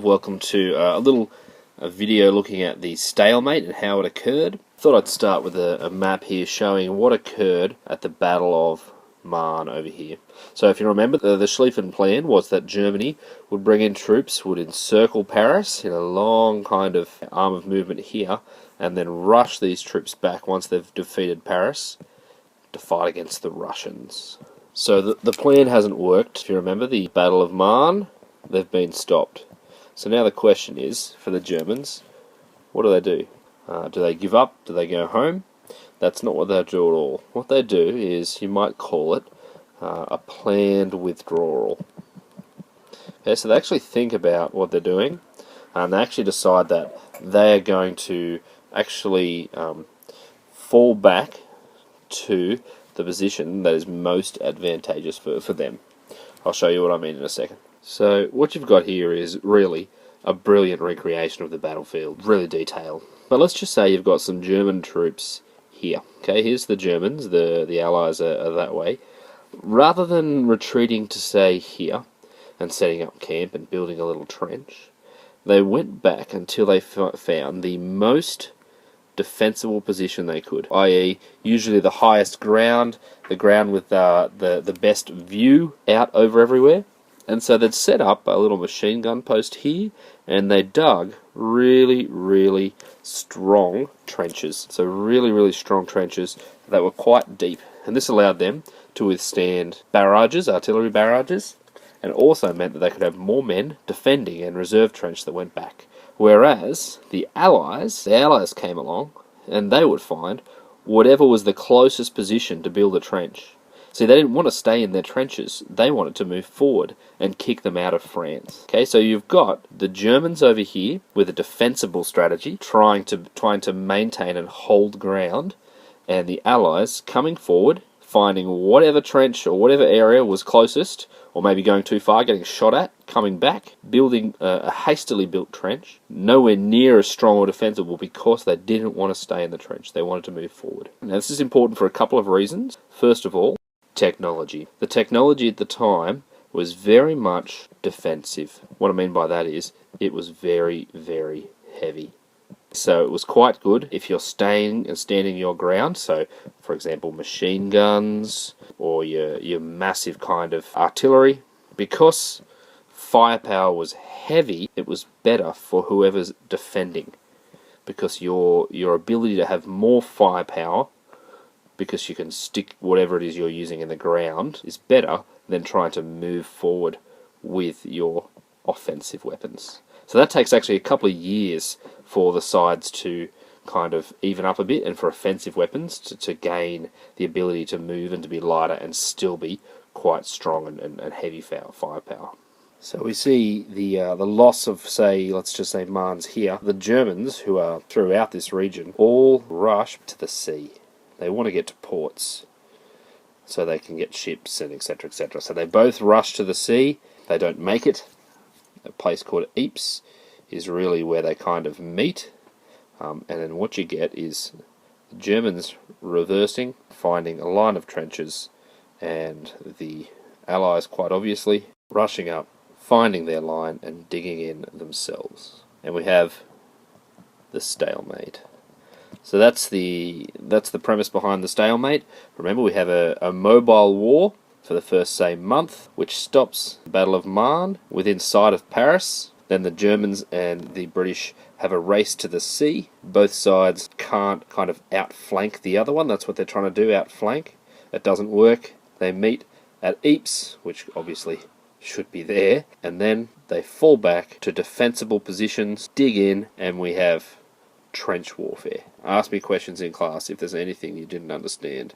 Welcome to a little video looking at the stalemate and how it occurred. Thought I'd start with a map here showing what occurred at the Battle of Marne over here. So if you remember, the Schlieffen plan was that Germany would bring in troops, would encircle Paris in a long kind of arm of movement here, and then rush these troops back once they've defeated Paris to fight against the Russians. So the plan hasn't worked. If you remember, the Battle of Marne, they've been stopped. So now the question is, for the Germans, what do? Do they give up? Do they go home? That's not what they do at all. What they do is, you might call it, a planned withdrawal. Okay, so they actually think about what they're doing, and they actually decide that they are going to actually fall back to the position that is most advantageous for them. I'll show you what I mean in a second. So what you've got here is really a brilliant recreation of the battlefield, really detailed. But let's just say you've got some German troops here. Okay, here's the Germans, the Allies are that way. Rather than retreating to, say, here and setting up camp and building a little trench, they went back until they found the most defensible position they could, i.e. usually the highest ground, the ground with the best view out over everywhere. And so they'd set up a little machine gun post here, and they dug really, really strong trenches. So really strong trenches that were quite deep. And this allowed them to withstand barrages, artillery barrages, and also meant that they could have more men defending and reserve trench that went back. Whereas the Allies came along, and they would find whatever was the closest position to build a trench. See, they didn't want to stay in their trenches. They wanted to move forward and kick them out of France. Okay, so you've got the Germans over here with a defensible strategy, trying to maintain and hold ground, and the Allies coming forward, finding whatever trench or whatever area was closest, or maybe going too far, getting shot at, coming back, building a hastily built trench, nowhere near as strong or defensible because they didn't want to stay in the trench. They wanted to move forward. Now, this is important for a couple of reasons. First of all, technology. The technology at the time was very much defensive. What I mean by that is, it was very heavy. So it was quite good if you're staying and standing your ground. So, for example, machine guns or your massive kind of artillery. Because firepower was heavy, it was better for whoever's defending. Because your ability to have more firepower, because you can stick whatever it is you're using in the ground, is better than trying to move forward with your offensive weapons. So that takes actually a couple of years for the sides to kind of even up a bit, and for offensive weapons to gain the ability to move and to be lighter and still be quite strong and heavy firepower. So we see the loss of, say, let's just say Marne's here. The Germans, who are throughout this region, all rush to the sea. They want to get to ports so they can get ships and etc. etc. So they both rush to the sea. They don't make it. A place called Ypres is really where they kind of meet. And then what you get is the Germans reversing, finding a line of trenches, and the Allies, quite obviously, rushing up, finding their line and digging in themselves. And we have the stalemate. So that's the premise behind the stalemate. Remember, we have a mobile war for the first, say, month, which stops the Battle of Marne within sight of Paris. Then the Germans and the British have a race to the sea. Both sides can't kind of outflank the other one. That's what they're trying to do, outflank. It doesn't work. They meet at Ypres, which obviously should be there, and then they fall back to defensible positions, dig in, and we have trench warfare. Ask me questions in class if there's anything you didn't understand.